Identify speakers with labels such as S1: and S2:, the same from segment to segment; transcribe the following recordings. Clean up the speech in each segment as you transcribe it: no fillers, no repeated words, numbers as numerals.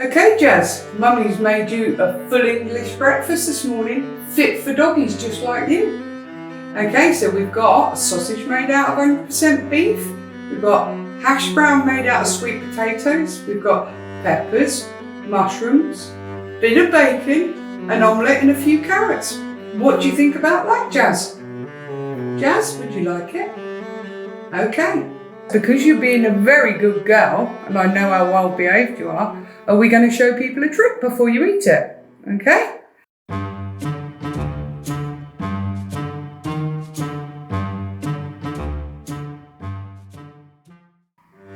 S1: Okay, Jazz, Mummy's made you a full English breakfast this morning, fit for doggies just like you. Okay, so we've got a sausage made out of 100% beef, we've got hash brown made out of sweet potatoes, we've got peppers, mushrooms, bit of bacon, an omelette and a few carrots. What do you think about that, Jazz? Jazz, would you like it? Okay. Because you're being a very good girl, and I know how well behaved you are we going to show people a trick before you eat it? Okay?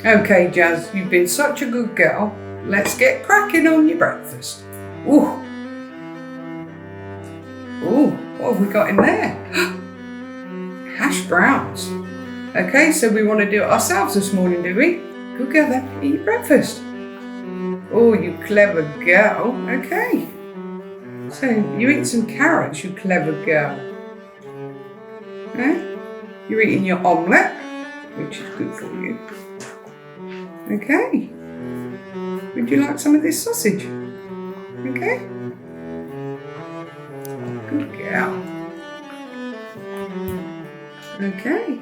S1: Okay, Jazz, you've been such a good girl. Let's get cracking on your breakfast. Ooh. Ooh, what have we got in there? Hash browns. Okay, so we want to do it ourselves this morning, do we? Good girl then, eat your breakfast. Oh, you clever girl. Okay. So, you eat some carrots, you clever girl. Okay? You're eating your omelette, which is good for you. Okay. Would you like some of this sausage? Okay. Good girl. Okay.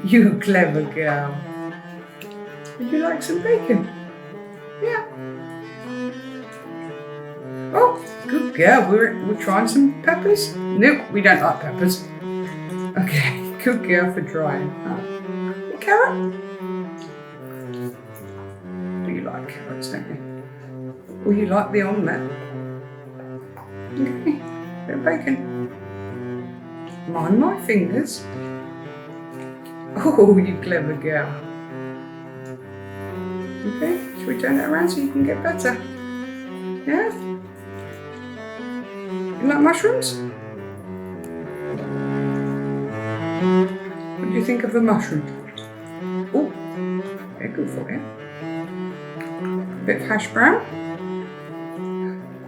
S1: You clever girl. Would you like some bacon? Yeah. Oh, good girl. We're trying some peppers? Nope, we don't like peppers. Okay, good girl for trying. A carrot? Do you like carrots, don't you? Or you like the omelette? Okay, bit of bacon. Mind my fingers. Oh, you clever girl. Okay, should we turn it around so you can get better? Yeah? You like mushrooms? What do you think of the mushrooms? Oh, they're good for you. A bit of hash brown.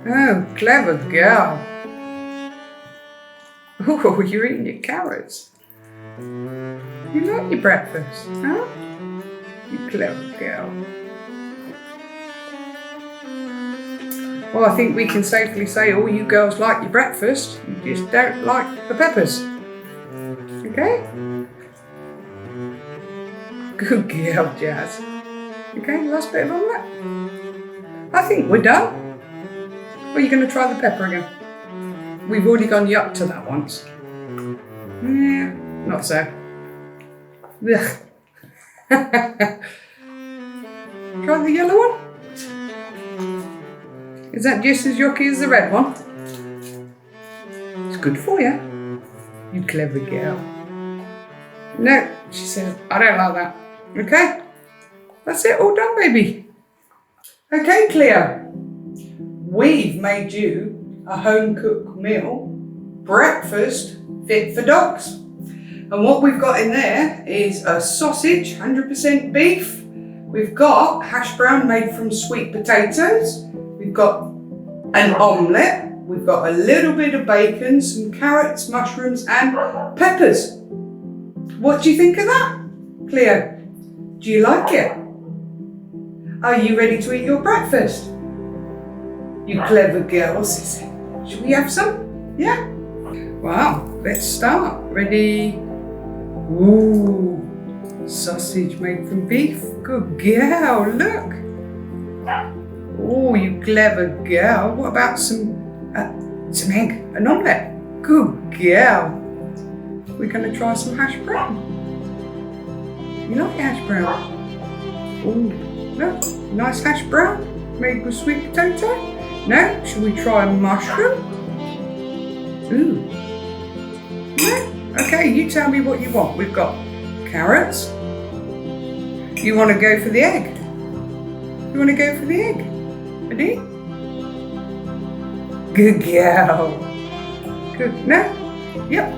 S1: Oh, clever girl. Oh, you're eating your carrots. You like your breakfast, huh? You clever girl. Well, I think we can safely say all you girls like your breakfast, you just don't like the peppers. Okay? Good girl, Jazz. Okay, last bit of omelette. I think we're done. Or are you going to try the pepper again? We've already gone yuck to that once. Yeah, not so. Ugh. Try the yellow one. Is that just as yucky as the red one? It's good for you. You clever girl. No, she says, I don't like that. Okay? That's it, all done, baby. Okay, Cleo. We've made you a home-cooked meal, breakfast fit for dogs. And what we've got in there is a sausage, 100% beef. We've got hash brown made from sweet potatoes. We've got an omelette. We've got a little bit of bacon, some carrots, mushrooms, and peppers. What do you think of that, Cleo? Do you like it? Are you ready to eat your breakfast? You clever girl. What's this? Should we have some? Yeah? Wow, let's start. Ready? Ooh, sausage made from beef. Good girl, look. Oh, you clever girl. What about some egg, an omelette? Good girl. We're going to try some hash brown. You like hash brown? Oh, look, nice hash brown made with sweet potato. No, should we try a mushroom? Ooh. No? Okay, you tell me what you want. We've got carrots. You want to go for the egg? You want to go for the egg? Ready? Good girl. Good. No? Yep.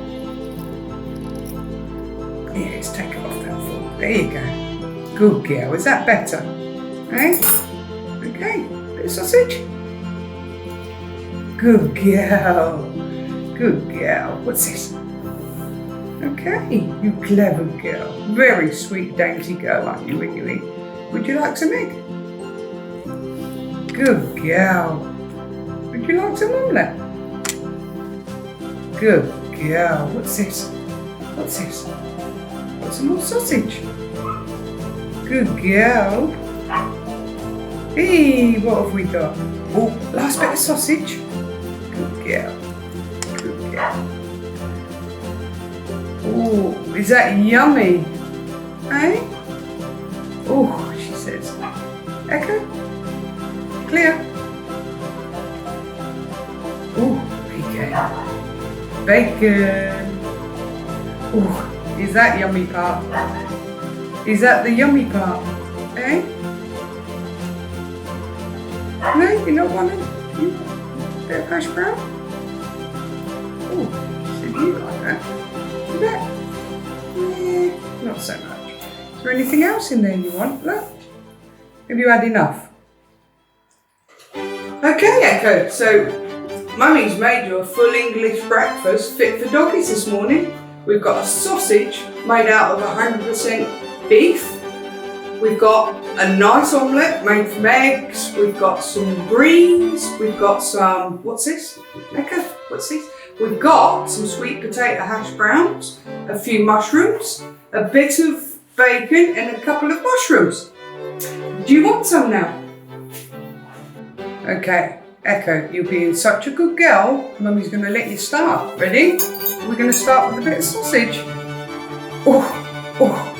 S1: Yeah, let's take it off that fork. There you go. Good girl. Is that better? Eh? Okay. Bit of sausage. Good girl. Good girl. What's this? Okay, you clever girl. Very sweet, dainty girl, aren't you, when you eat? Would you like some egg? Good girl. Would you like some omelette? Good girl. What's this? What's this? Got some more sausage. Good girl. Hey, what have we got? Oh, last bit of sausage. Good girl. Good girl. Oh, is that yummy? Hey? Oh, she says. Echo? Cleo? Oh, bacon. Bacon. Oh, is that yummy part? Is that the yummy part? Eh? No, you're not wanting a bit of hash brown? Oh, so you like that? A bit? Yeah, not so much. Is there anything else in there you want? Look. Have you had enough? Okay, Echo, so Mummy's made you a full English breakfast fit for doggies this morning. We've got a sausage made out of 100% beef. We've got a nice omelette made from eggs. We've got some greens. We've got some, what's this? Echo, what's this? We've got some sweet potato hash browns, a few mushrooms, a bit of bacon and a couple of mushrooms. Do you want some now? Okay, Echo, you're being such a good girl. Mummy's going to let you start. Ready? We're going to start with a bit of sausage. Oh, oh.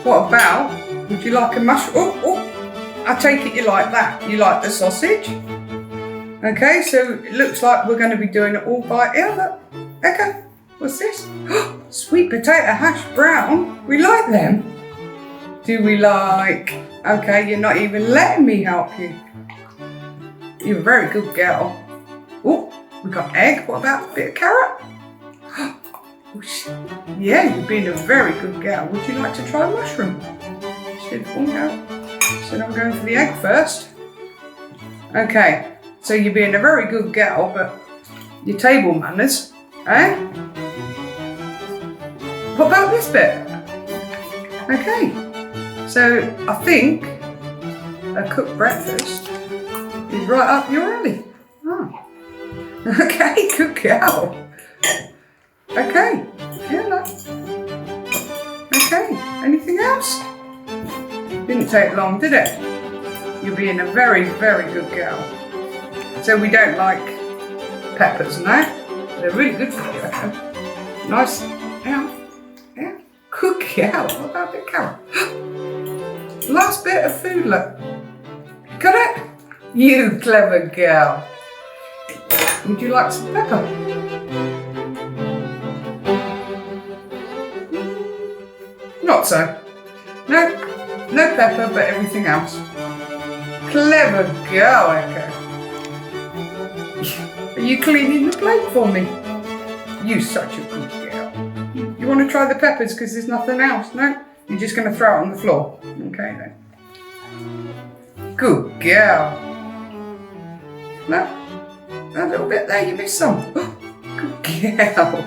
S1: What about? Would you like a mushroom? Oh, oh. I take it you like that. You like the sausage? Okay, so it looks like we're going to be doing it all by ear. Look. Echo, what's this? Sweet potato hash brown. We like them. Do we like? Okay, you're not even letting me help you. You're a very good girl. Oh, we got egg. What about a bit of carrot? Oh, yeah, you've been a very good girl. Would you like to try a mushroom? She said, I'm going for the egg first. Okay, so you're being a very good girl, but your table manners, eh? What about this bit? Okay, so I think a cooked breakfast is right up your alley. Oh. Okay, good girl. Okay, yeah, look. Okay, anything else? Didn't take long, did it? You're being a very, very good girl. So we don't like peppers, no? They're really good for you, Echo. Nice. Yeah. Good girl. What about a bit of carrot? Last bit of food, look. Got it? You clever girl. Would you like some pepper? Not so. No pepper, but everything else. Clever girl, Echo. Are you cleaning the plate for me? You're such a good girl. You want to try the peppers because there's nothing else, no? You're just going to throw it on the floor. Okay then. Good girl. No, a little bit there, you missed some. Good girl.